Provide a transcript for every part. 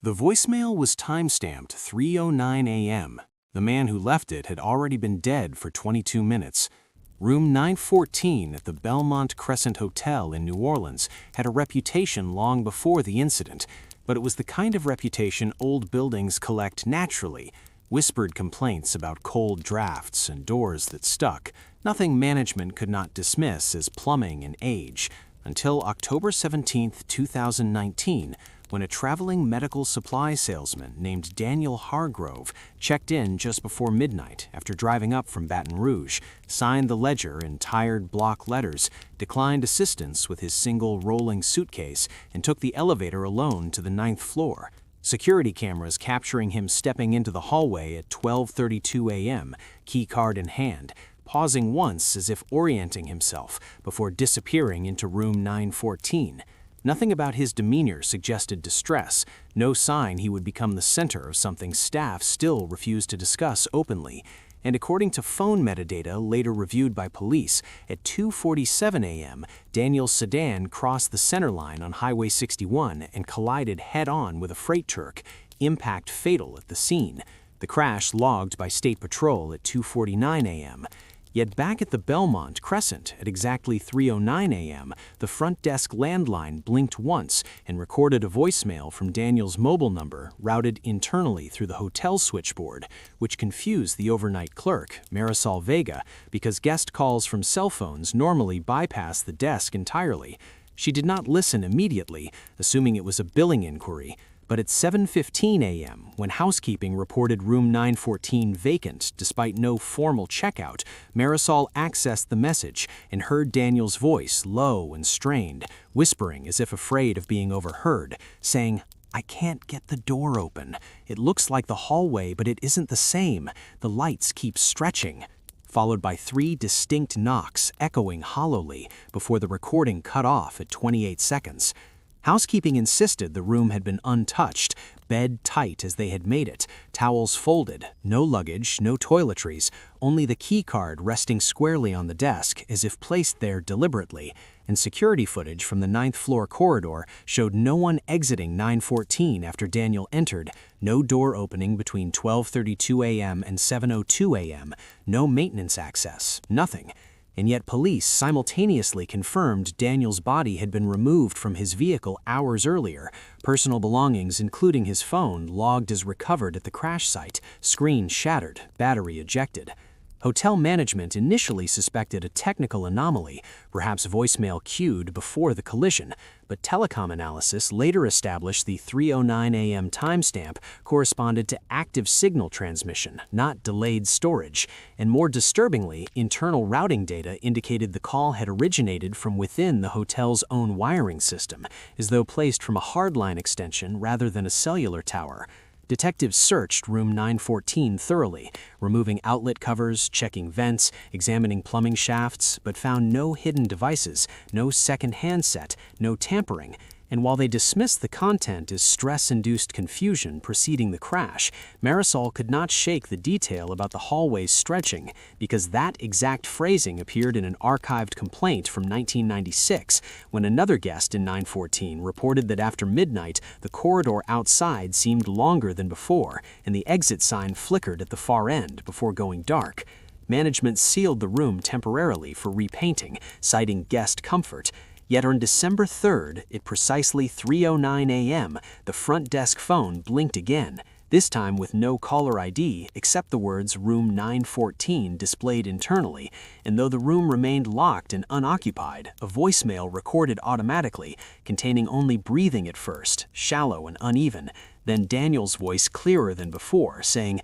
The voicemail was timestamped 3:09 a.m. The man who left it had already been dead for 22 minutes. Room 914 at the Belmont Crescent Hotel in New Orleans had a reputation long before the incident, but it was the kind of reputation old buildings collect naturally. Whispered complaints about cold drafts and doors that stuck, nothing management could not dismiss as plumbing and age, until October 17, 2019, when a traveling medical supply salesman named Daniel Hargrove checked in just before midnight after driving up from Baton Rouge, signed the ledger in tired block letters, declined assistance with his single rolling suitcase, and took the elevator alone to the 9th floor. Security cameras capturing him stepping into the hallway at 12:32 a.m., keycard in hand, pausing once as if orienting himself before disappearing into room 914. Nothing about his demeanor suggested distress, no sign he would become the center of something staff still refused to discuss openly, and according to phone metadata later reviewed by police, at 2:47 a.m., Daniel's sedan crossed the center line on Highway 61 and collided head-on with a freight truck, impact fatal at the scene. The crash logged by State Patrol at 2:49 a.m., Yet back at the Belmont Crescent at exactly 3:09 a.m., the front desk landline blinked once and recorded a voicemail from Daniel's mobile number routed internally through the hotel switchboard, which confused the overnight clerk, Marisol Vega, because guest calls from cell phones normally bypass the desk entirely. She did not listen immediately, assuming it was a billing inquiry. But at 7:15 a.m., when housekeeping reported room 914 vacant despite no formal checkout, Marisol accessed the message and heard Daniel's voice, low and strained, whispering as if afraid of being overheard, saying, "I can't get the door open. It looks like the hallway, but it isn't the same. The lights keep stretching," followed by 3 distinct knocks echoing hollowly before the recording cut off at 28 seconds. Housekeeping insisted the room had been untouched, bed tight as they had made it, towels folded, no luggage, no toiletries, only the key card resting squarely on the desk as if placed there deliberately, and security footage from the 9th floor corridor showed no one exiting 914 after Daniel entered, no door opening between 12:32 a.m. and 7:02 a.m., no maintenance access, nothing. And yet police simultaneously confirmed Daniel's body had been removed from his vehicle hours earlier, personal belongings including his phone logged as recovered at the crash site, screen shattered, battery ejected. Hotel management initially suspected a technical anomaly, perhaps voicemail queued before the collision, but telecom analysis later established the 3:09 a.m. timestamp corresponded to active signal transmission, not delayed storage, and more disturbingly, internal routing data indicated the call had originated from within the hotel's own wiring system, as though placed from a hardline extension rather than a cellular tower. Detectives searched room 914 thoroughly, removing outlet covers, checking vents, examining plumbing shafts, but found no hidden devices, no second handset, no tampering. And while they dismissed the content as stress-induced confusion preceding the crash, Marisol could not shake the detail about the hallways stretching, because that exact phrasing appeared in an archived complaint from 1996, when another guest in 914 reported that after midnight, the corridor outside seemed longer than before, and the exit sign flickered at the far end before going dark. Management sealed the room temporarily for repainting, citing guest comfort. Yet on December 3rd, at precisely 3:09 a.m., the front desk phone blinked again, this time with no caller ID except the words Room 914 displayed internally, and though the room remained locked and unoccupied, a voicemail recorded automatically, containing only breathing at first, shallow and uneven, then Daniel's voice clearer than before, saying,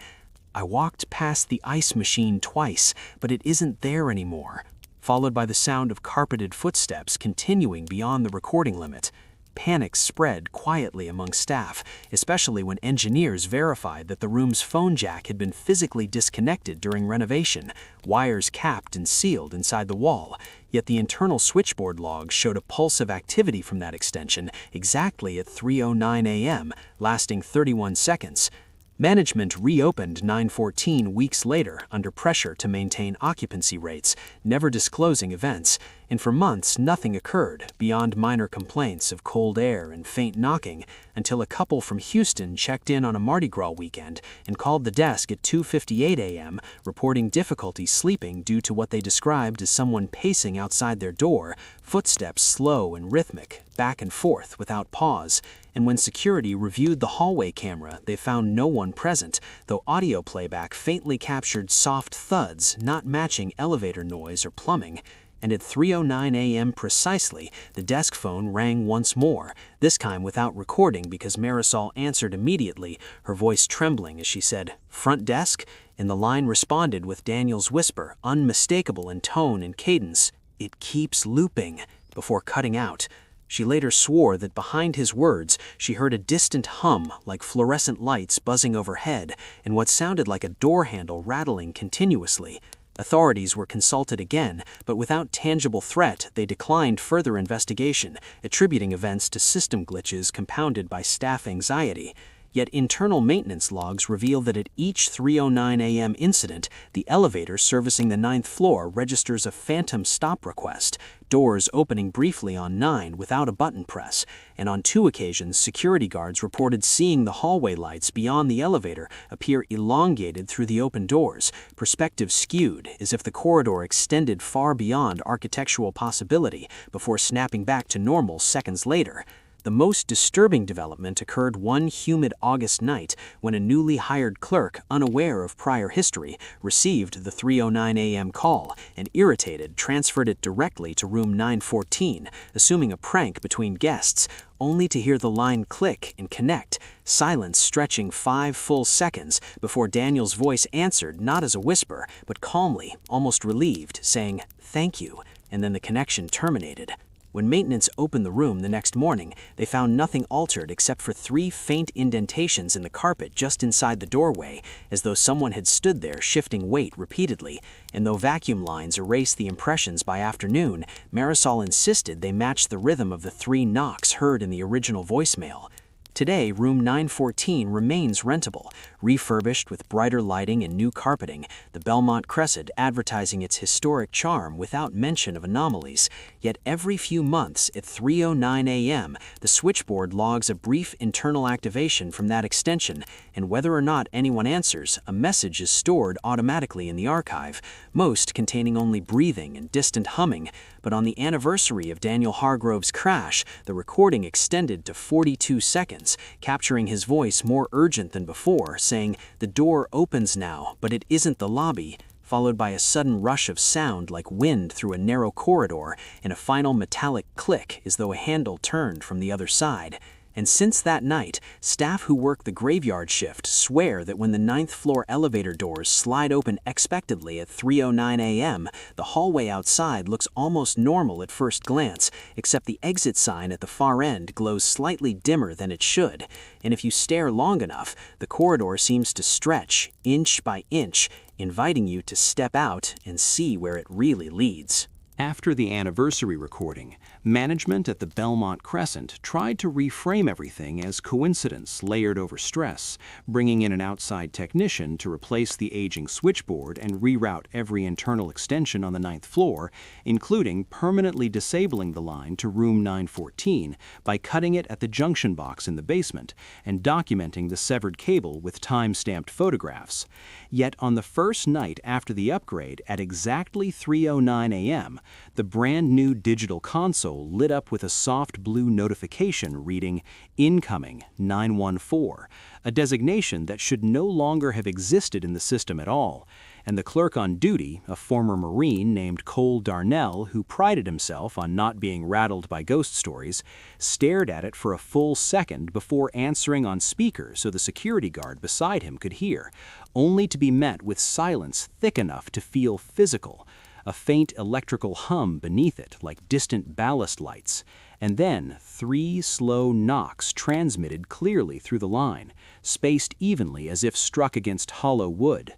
"I walked past the ice machine twice, but it isn't there anymore," followed by the sound of carpeted footsteps continuing beyond the recording limit. Panic spread quietly among staff, especially when engineers verified that the room's phone jack had been physically disconnected during renovation, wires capped and sealed inside the wall, yet the internal switchboard logs showed a pulse of activity from that extension exactly at 3:09 a.m., lasting 31 seconds. Management reopened 914 weeks later under pressure to maintain occupancy rates, never disclosing events, and for months nothing occurred beyond minor complaints of cold air and faint knocking until a couple from Houston checked in on a Mardi Gras weekend and called the desk at 2:58 a.m. reporting difficulty sleeping due to what they described as someone pacing outside their door, footsteps slow and rhythmic, back and forth without pause. And when security reviewed the hallway camera, they found no one present, though audio playback faintly captured soft thuds not matching elevator noise or plumbing. And at 3:09 a.m. precisely, the desk phone rang once more, this time without recording because Marisol answered immediately, her voice trembling as she said, "Front desk?" And the line responded with Daniel's whisper, unmistakable in tone and cadence, "It keeps looping," before cutting out. She later swore that behind his words, she heard a distant hum like fluorescent lights buzzing overhead and what sounded like a door handle rattling continuously. Authorities were consulted again, but without tangible threat, they declined further investigation, attributing events to system glitches compounded by staff anxiety. Yet internal maintenance logs reveal that at each 3:09 a.m. incident, the elevator servicing the 9th floor registers a phantom stop request, doors opening briefly on 9 without a button press, and on 2 occasions security guards reported seeing the hallway lights beyond the elevator appear elongated through the open doors, perspective skewed as if the corridor extended far beyond architectural possibility before snapping back to normal seconds later. The most disturbing development occurred one humid August night when a newly hired clerk, unaware of prior history, received the 3:09 a.m. call and, irritated, transferred it directly to room 914, assuming a prank between guests, only to hear the line click and connect, silence stretching 5 full seconds before Daniel's voice answered not as a whisper, but calmly, almost relieved, saying, "Thank you," and then the connection terminated. When maintenance opened the room the next morning, they found nothing altered except for 3 faint indentations in the carpet just inside the doorway, as though someone had stood there shifting weight repeatedly. And though vacuum lines erased the impressions by afternoon, Marisol insisted they matched the rhythm of the 3 knocks heard in the original voicemail. Today, room 914 remains rentable, refurbished with brighter lighting and new carpeting, the Belmont Crescent advertising its historic charm without mention of anomalies. Yet every few months at 3:09 a.m., the switchboard logs a brief internal activation from that extension, and whether or not anyone answers, a message is stored automatically in the archive, most containing only breathing and distant humming. But on the anniversary of Daniel Hargrove's crash, the recording extended to 42 seconds, capturing his voice more urgent than before, saying, "The door opens now, but it isn't the lobby," followed by a sudden rush of sound like wind through a narrow corridor and a final metallic click as though a handle turned from the other side. And since that night, staff who work the graveyard shift swear that when the 9th floor elevator doors slide open expectedly at 3:09 a.m., the hallway outside looks almost normal at first glance, except the exit sign at the far end glows slightly dimmer than it should. And if you stare long enough, the corridor seems to stretch, inch by inch, inviting you to step out and see where it really leads. After the anniversary recording, management at the Belmont Crescent tried to reframe everything as coincidence layered over stress, bringing in an outside technician to replace the aging switchboard and reroute every internal extension on the 9th floor, including permanently disabling the line to room 914 by cutting it at the junction box in the basement and documenting the severed cable with time-stamped photographs. Yet on the first night after the upgrade, at exactly 3:09 a.m., the brand-new digital console lit up with a soft blue notification reading "Incoming 914," a designation that should no longer have existed in the system at all. And the clerk on duty, a former Marine named Cole Darnell, who prided himself on not being rattled by ghost stories, stared at it for a full second before answering on speaker so the security guard beside him could hear, only to be met with silence thick enough to feel physical, a faint electrical hum beneath it like distant ballast lights, and then 3 slow knocks transmitted clearly through the line, spaced evenly as if struck against hollow wood.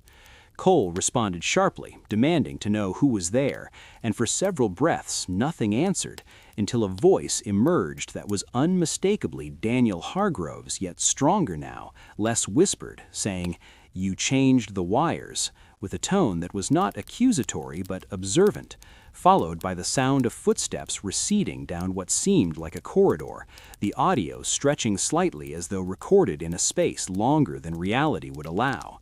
Cole responded sharply, demanding to know who was there, and for several breaths nothing answered, until a voice emerged that was unmistakably Daniel Hargrove's, yet stronger now, less whispered, saying, "You changed the wires," with a tone that was not accusatory but observant, followed by the sound of footsteps receding down what seemed like a corridor, the audio stretching slightly as though recorded in a space longer than reality would allow.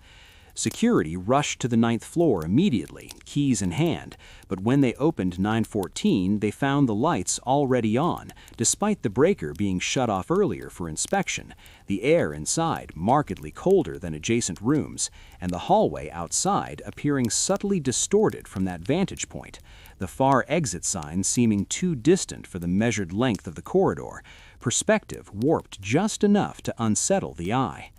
Security rushed to the 9th floor immediately, keys in hand, but when they opened 914, they found the lights already on, despite the breaker being shut off earlier for inspection, the air inside markedly colder than adjacent rooms, and the hallway outside appearing subtly distorted from that vantage point, the far exit sign seeming too distant for the measured length of the corridor, perspective warped just enough to unsettle the eye.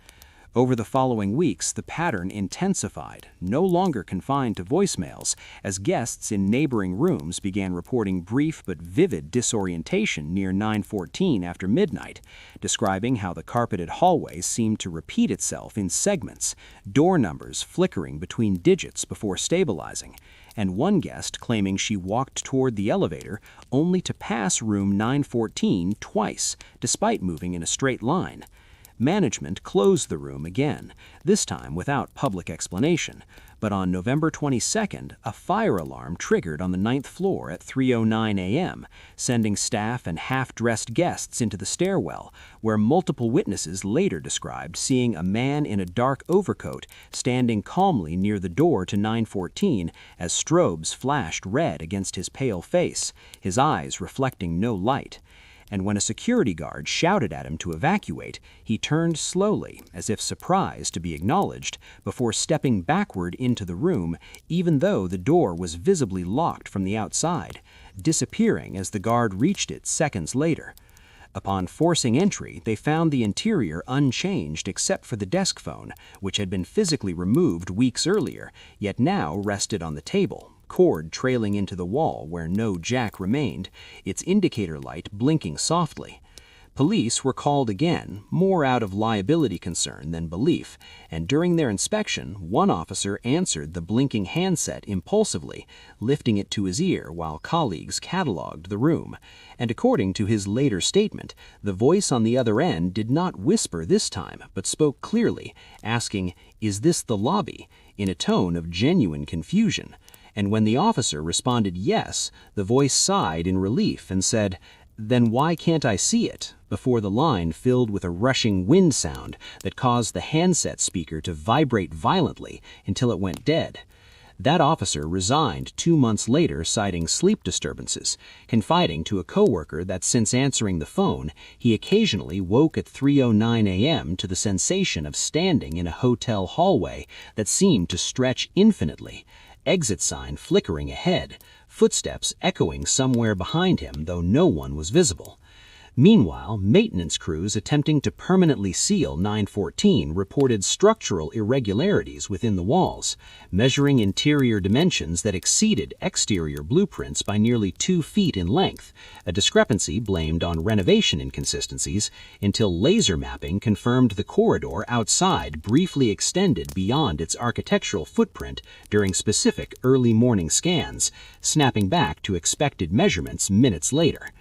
Over the following weeks, the pattern intensified, no longer confined to voicemails, as guests in neighboring rooms began reporting brief but vivid disorientation near 9:14 after midnight, describing how the carpeted hallway seemed to repeat itself in segments, door numbers flickering between digits before stabilizing, and one guest claiming she walked toward the elevator only to pass room 914 twice, despite moving in a straight line. Management closed the room again, this time without public explanation, but on November 22nd, a fire alarm triggered on the 9th floor at 3:09 a.m., sending staff and half-dressed guests into the stairwell, where multiple witnesses later described seeing a man in a dark overcoat standing calmly near the door to 914 as strobes flashed red against his pale face, his eyes reflecting no light. And when a security guard shouted at him to evacuate, he turned slowly, as if surprised to be acknowledged, before stepping backward into the room, even though the door was visibly locked from the outside, disappearing as the guard reached it seconds later. Upon forcing entry, they found the interior unchanged except for the desk phone, which had been physically removed weeks earlier, yet now rested on the table, cord trailing into the wall where no jack remained, its indicator light blinking softly. Police were called again, more out of liability concern than belief, and during their inspection, one officer answered the blinking handset impulsively, lifting it to his ear while colleagues catalogued the room. And according to his later statement, the voice on the other end did not whisper this time, but spoke clearly, asking, "Is this the lobby?" in a tone of genuine confusion. And when the officer responded yes, the voice sighed in relief and said, "Then why can't I see it?" before the line filled with a rushing wind sound that caused the handset speaker to vibrate violently until it went dead. That officer resigned 2 months later, citing sleep disturbances, confiding to a coworker that since answering the phone, he occasionally woke at 3:09 a.m. to the sensation of standing in a hotel hallway that seemed to stretch infinitely, exit sign flickering ahead, footsteps echoing somewhere behind him, though no one was visible. Meanwhile, maintenance crews attempting to permanently seal 914 reported structural irregularities within the walls, measuring interior dimensions that exceeded exterior blueprints by nearly 2 feet in length, a discrepancy blamed on renovation inconsistencies, until laser mapping confirmed the corridor outside briefly extended beyond its architectural footprint during specific early morning scans, snapping back to expected measurements minutes later.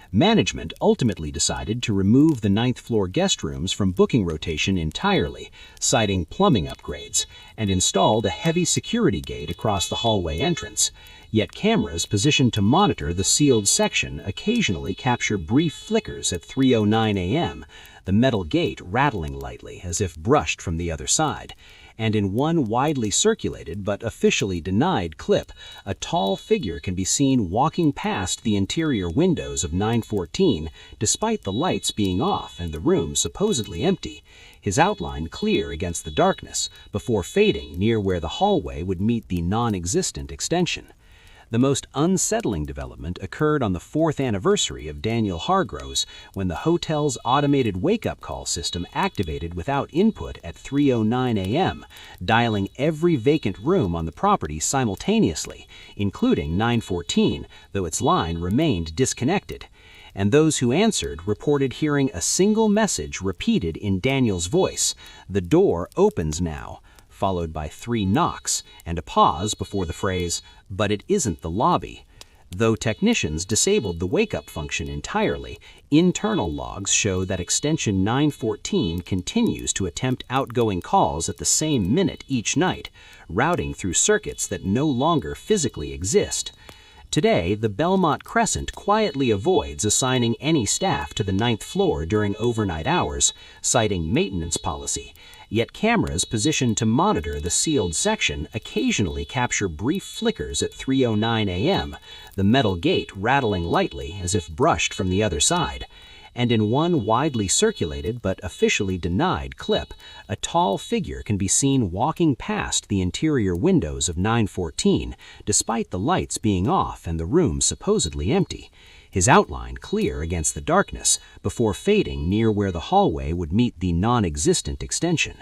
Management ultimately decided to remove the 9th floor guest rooms from booking rotation entirely, citing plumbing upgrades, and installed a heavy security gate across the hallway entrance. Yet cameras positioned to monitor the sealed section occasionally capture brief flickers at 3:09 a.m., the metal gate rattling lightly as if brushed from the other side. And in one widely circulated but officially denied clip, a tall figure can be seen walking past the interior windows of 914 despite the lights being off and the room supposedly empty, his outline clear against the darkness, before fading near where the hallway would meet the non-existent extension. The most unsettling development occurred on the 4th anniversary of Daniel Hargrove's, when the hotel's automated wake-up call system activated without input at 3:09 a.m., dialing every vacant room on the property simultaneously, including 914, though its line remained disconnected. And those who answered reported hearing a single message repeated in Daniel's voice: "The door opens now," followed by 3 knocks, and a pause before the phrase, "But it isn't the lobby." Though technicians disabled the wake-up function entirely, internal logs show that extension 914 continues to attempt outgoing calls at the same minute each night, routing through circuits that no longer physically exist. Today, the Belmont Crescent quietly avoids assigning any staff to the 9th floor during overnight hours, citing maintenance policy. Yet cameras positioned to monitor the sealed section occasionally capture brief flickers at 3:09 a.m., the metal gate rattling lightly as if brushed from the other side. And in one widely circulated but officially denied clip, a tall figure can be seen walking past the interior windows of 914, despite the lights being off and the room supposedly empty, his outline clear against the darkness, before fading near where the hallway would meet the non-existent extension.